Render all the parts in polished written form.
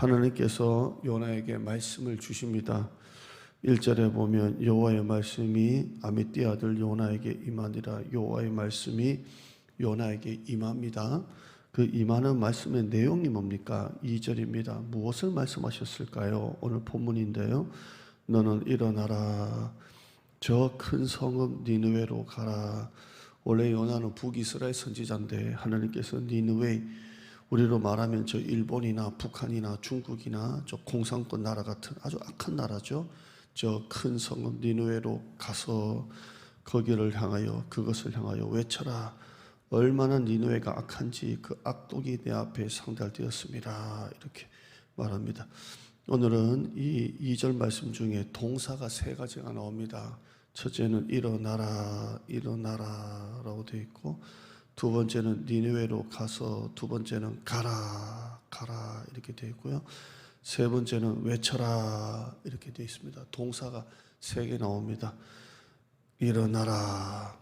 하나님께서 요나에게 말씀을 주십니다. 1절에 보면 여호와의 말씀이 아미띠 아들 요나에게 임하니라. 여호와의 말씀이 요나에게 임합니다. 그 임하는 말씀의 내용이 뭡니까? 2절입니다. 무엇을 말씀하셨을까요? 오늘 본문인데요. 너는 일어나라. 저 큰 성읍 니느웨로 가라. 원래 요나는 북이스라엘 선지자인데 하나님께서 니느웨, 우리로 말하면 저 일본이나 북한이나 중국이나 저 공산권 나라 같은 아주 악한 나라죠. 저 큰 성읍 니느웨로 가서 거기를 향하여, 그것을 향하여 외쳐라. 얼마나 니느웨가 악한지 그 악독이 내 앞에 상달되었습니다. 이렇게 말합니다. 오늘은 이 2절 말씀 중에 동사가 3가지가 나옵니다. 첫째는 일어나라, 일어나라 라고 되어 있고, 두 번째는 니느웨로 가서, 두 번째는 가라, 가라 이렇게 되어 있고요. 세 번째는 외쳐라 이렇게 되어 있습니다. 동사가 3개 나옵니다. 일어나라,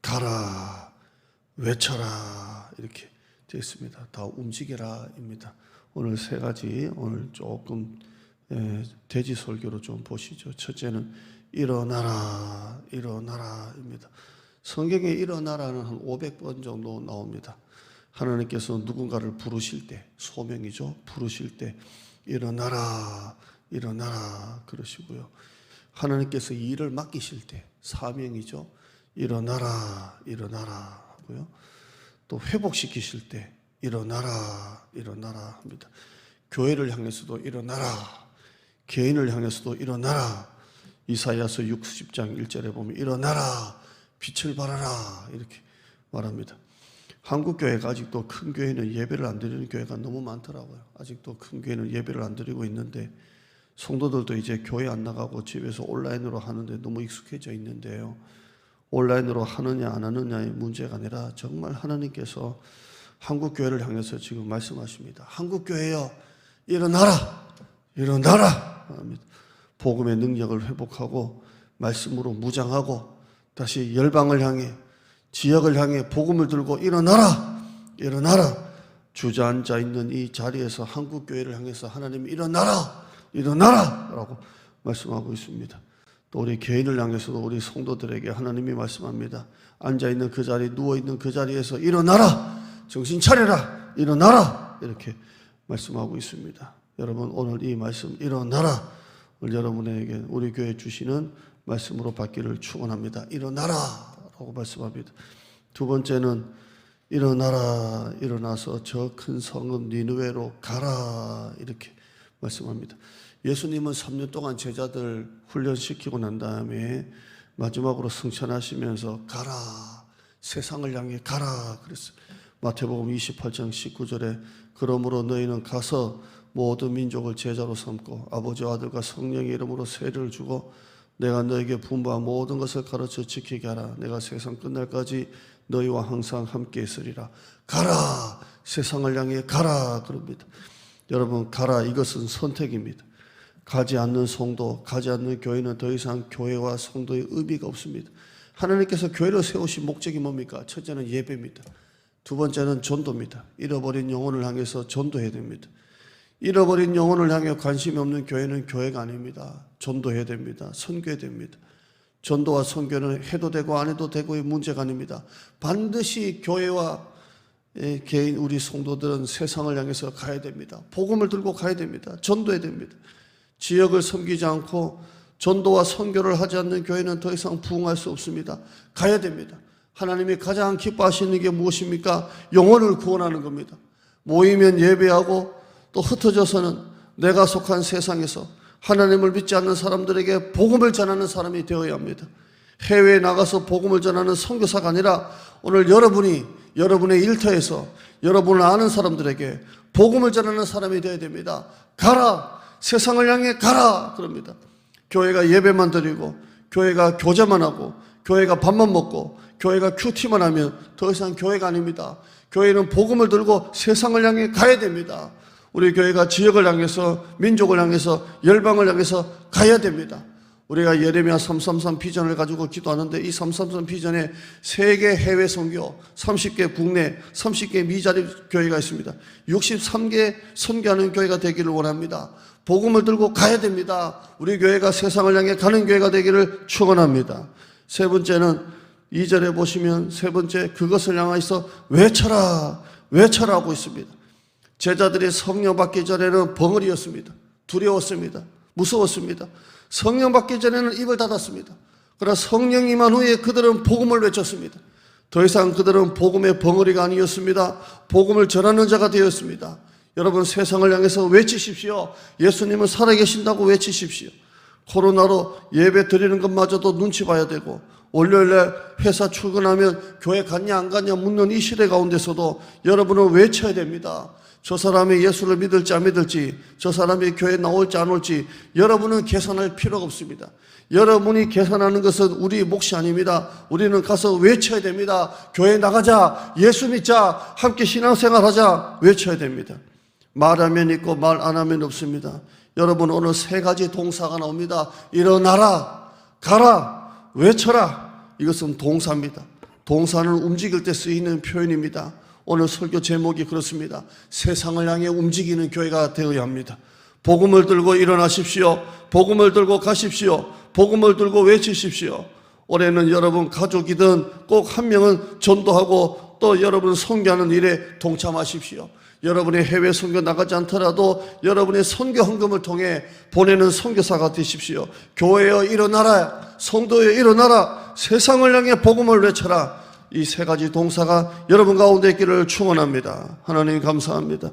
가라, 외쳐라 이렇게 되어 있습니다. 다 움직여라입니다. 오늘 3가지, 오늘 조금 돼지 설교로 좀 보시죠. 첫째는 일어나라, 일어나라입니다. 성경에 일어나라는 한 500번 정도 나옵니다. 하나님께서 누군가를 부르실 때, 소명이죠. 부르실 때 일어나라, 일어나라 그러시고요. 하나님께서 일을 맡기실 때, 사명이죠. 일어나라, 일어나라 하고요. 또 회복시키실 때 일어나라, 일어나라 합니다. 교회를 향해서도 일어나라, 개인을 향해서도 일어나라. 이사야서 60장 1절에 보면 일어나라, 빛을 발하라 이렇게 말합니다. 한국 교회가 아직도 큰 교회는 예배를 안 드리는 교회가 너무 많더라고요. 아직도 큰 교회는 예배를 안 드리고 있는데, 성도들도 이제 교회 안 나가고 집에서 온라인으로 하는데 너무 익숙해져 있는데요. 온라인으로 하느냐 안 하느냐의 문제가 아니라 정말 하나님께서 한국 교회를 향해서 지금 말씀하십니다. 한국 교회여 일어나라, 일어나라 합니다. 복음의 능력을 회복하고 말씀으로 무장하고 다시 열방을 향해, 지역을 향해 복음을 들고 일어나라, 일어나라. 주저앉아 있는 이 자리에서 한국 교회를 향해서 하나님이 일어나라, 일어나라 라고 말씀하고 있습니다. 또 우리 개인을 향해서도 우리 성도들에게 하나님이 말씀합니다. 앉아있는 그 자리, 누워있는 그 자리에서 일어나라, 정신 차려라, 일어나라 이렇게 말씀하고 있습니다. 여러분, 오늘 이 말씀 일어나라, 오늘 여러분에게 우리 교회 주시는 말씀으로 받기를 축원합니다. 일어나라 라고 말씀합니다. 두 번째는 일어나라, 일어나서 저 큰 성읍 니느웨로 가라 이렇게 말씀합니다. 예수님은 3년 동안 제자들 훈련시키고 난 다음에 마지막으로 승천하시면서 가라, 세상을 향해 가라 그랬어요. 마태복음 28장 19절에 그러므로 너희는 가서 모든 민족을 제자로 삼고 아버지와 아들과 성령의 이름으로 세례를 주고 내가 너에게 분부한 모든 것을 가르쳐 지키게 하라. 내가 세상 끝날까지 너희와 항상 함께 있으리라. 가라, 세상을 향해 가라 그럽니다. 여러분, 가라, 이것은 선택입니다. 가지 않는 성도, 가지 않는 교회는 더 이상 교회와 성도의 의미가 없습니다. 하나님께서 교회를 세우신 목적이 뭡니까? 첫째는 예배입니다. 두 번째는 전도입니다. 잃어버린 영혼을 향해서 전도해야 됩니다. 잃어버린 영혼을 향해 관심이 없는 교회는 교회가 아닙니다. 전도해야 됩니다. 선교해야 됩니다. 전도와 선교는 해도 되고 안 해도 되고의 문제가 아닙니다. 반드시 교회와 개인, 우리 성도들은 세상을 향해서 가야 됩니다. 복음을 들고 가야 됩니다. 전도해야 됩니다. 지역을 섬기지 않고 전도와 선교를 하지 않는 교회는 더 이상 부흥할 수 없습니다. 가야 됩니다. 하나님이 가장 기뻐하시는 게 무엇입니까? 영혼을 구원하는 겁니다. 모이면 예배하고 또 흩어져서는 내가 속한 세상에서 하나님을 믿지 않는 사람들에게 복음을 전하는 사람이 되어야 합니다. 해외에 나가서 복음을 전하는 선교사가 아니라 오늘 여러분이 여러분의 일터에서 여러분을 아는 사람들에게 복음을 전하는 사람이 되어야 됩니다. 가라, 세상을 향해 가라 그럽니다. 교회가 예배만 드리고 교회가 교제만 하고 교회가 밥만 먹고 교회가 큐티만 하면 더 이상 교회가 아닙니다. 교회는 복음을 들고 세상을 향해 가야 됩니다. 우리 교회가 지역을 향해서, 민족을 향해서, 열방을 향해서 가야 됩니다. 우리가 예레미야 333 비전을 가지고 기도하는데 이 333 비전에 세계 해외 선교, 30개 국내, 30개 미자립 교회가 있습니다. 63개 선교하는 교회가 되기를 원합니다. 복음을 들고 가야 됩니다. 우리 교회가 세상을 향해 가는 교회가 되기를 축원합니다. 세 번째는 2절에 보시면 세 번째 그것을 향하여서 외쳐라, 외쳐라 하고 있습니다. 제자들이 성령 받기 전에는 벙어리였습니다. 두려웠습니다. 무서웠습니다. 성령 받기 전에는 입을 닫았습니다. 그러나 성령 임한 후에 그들은 복음을 외쳤습니다. 더 이상 그들은 복음의 벙어리가 아니었습니다. 복음을 전하는 자가 되었습니다. 여러분 세상을 향해서 외치십시오. 예수님은 살아계신다고 외치십시오. 코로나로 예배 드리는 것마저도 눈치 봐야 되고 월요일날 회사 출근하면 교회 갔냐 안 갔냐 묻는 이 시대 가운데서도 여러분은 외쳐야 됩니다. 저 사람이 예수를 믿을지 안 믿을지, 저 사람이 교회에 나올지 안 올지 여러분은 계산할 필요가 없습니다. 여러분이 계산하는 것은 우리 몫이 아닙니다. 우리는 가서 외쳐야 됩니다. 교회 나가자, 예수 믿자, 함께 신앙생활하자 외쳐야 됩니다. 말하면 있고 말 안 하면 없습니다. 여러분 오늘 세 가지 동사가 나옵니다. 일어나라, 가라, 외쳐라. 이것은 동사입니다. 동사는 움직일 때 쓰이는 표현입니다. 오늘 설교 제목이 그렇습니다. 세상을 향해 움직이는 교회가 되어야 합니다. 복음을 들고 일어나십시오. 복음을 들고 가십시오. 복음을 들고 외치십시오. 올해는 여러분 가족이든 꼭 한 명은 전도하고 또 여러분 선교하는 일에 동참하십시오. 여러분의 해외 선교 나가지 않더라도 여러분의 선교 헌금을 통해 보내는 선교사가 되십시오. 교회여 일어나라, 성도여 일어나라, 세상을 향해 복음을 외쳐라. 이 세 가지 동사가 여러분 가운데 있기를 축원합니다. 하나님 감사합니다.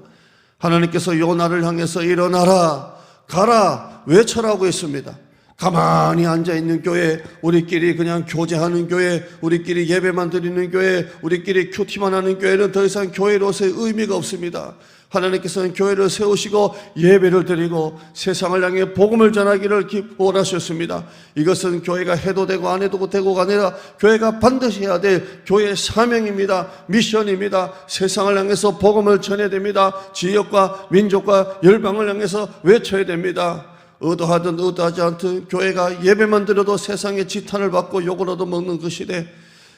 하나님께서 요나를 향해서 일어나라, 가라, 외쳐라고 했습니다. 가만히 앉아있는 교회, 우리끼리 그냥 교제하는 교회, 우리끼리 예배만 드리는 교회, 우리끼리 큐티만 하는 교회는 더 이상 교회로서의 의미가 없습니다. 하나님께서는 교회를 세우시고 예배를 드리고 세상을 향해 복음을 전하기를 원하셨습니다. 이것은 교회가 해도 되고 안 해도 되고가 아니라 교회가 반드시 해야 될 교회의 사명입니다. 미션입니다. 세상을 향해서 복음을 전해야 됩니다. 지역과 민족과 열방을 향해서 외쳐야 됩니다. 의도하든 의도하지 않든 교회가 예배만 드려도 세상에 지탄을 받고 욕을 얻어먹는 그 시대,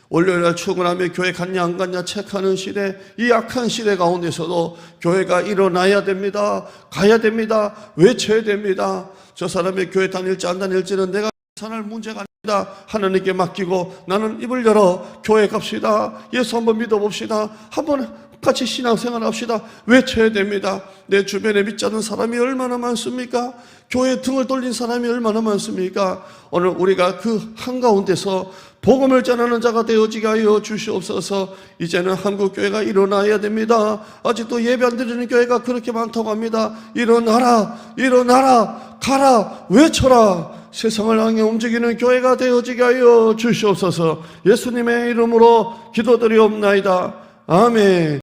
월요일날 출근하며 교회 갔냐 안 갔냐 체크하는 시대, 이 악한 시대 가운데서도 교회가 일어나야 됩니다. 가야 됩니다. 외쳐야 됩니다. 저 사람이 교회 다닐지 안 다닐지는 내가 계산할 문제가 아닙니다. 하나님께 맡기고 나는 입을 열어 교회 갑시다. 예수 한번 믿어봅시다. 한번 같이 신앙생활 합시다. 외쳐야 됩니다. 내 주변에 믿지 않는 사람이 얼마나 많습니까? 교회 등을 돌린 사람이 얼마나 많습니까? 오늘 우리가 그 한가운데서 복음을 전하는 자가 되어지게 하여 주시옵소서. 이제는 한국교회가 일어나야 됩니다. 아직도 예배 안 드리는 교회가 그렇게 많다고 합니다. 일어나라, 일어나라, 가라, 외쳐라. 세상을 향해 움직이는 교회가 되어지게 하여 주시옵소서. 예수님의 이름으로 기도드리옵나이다. 아멘.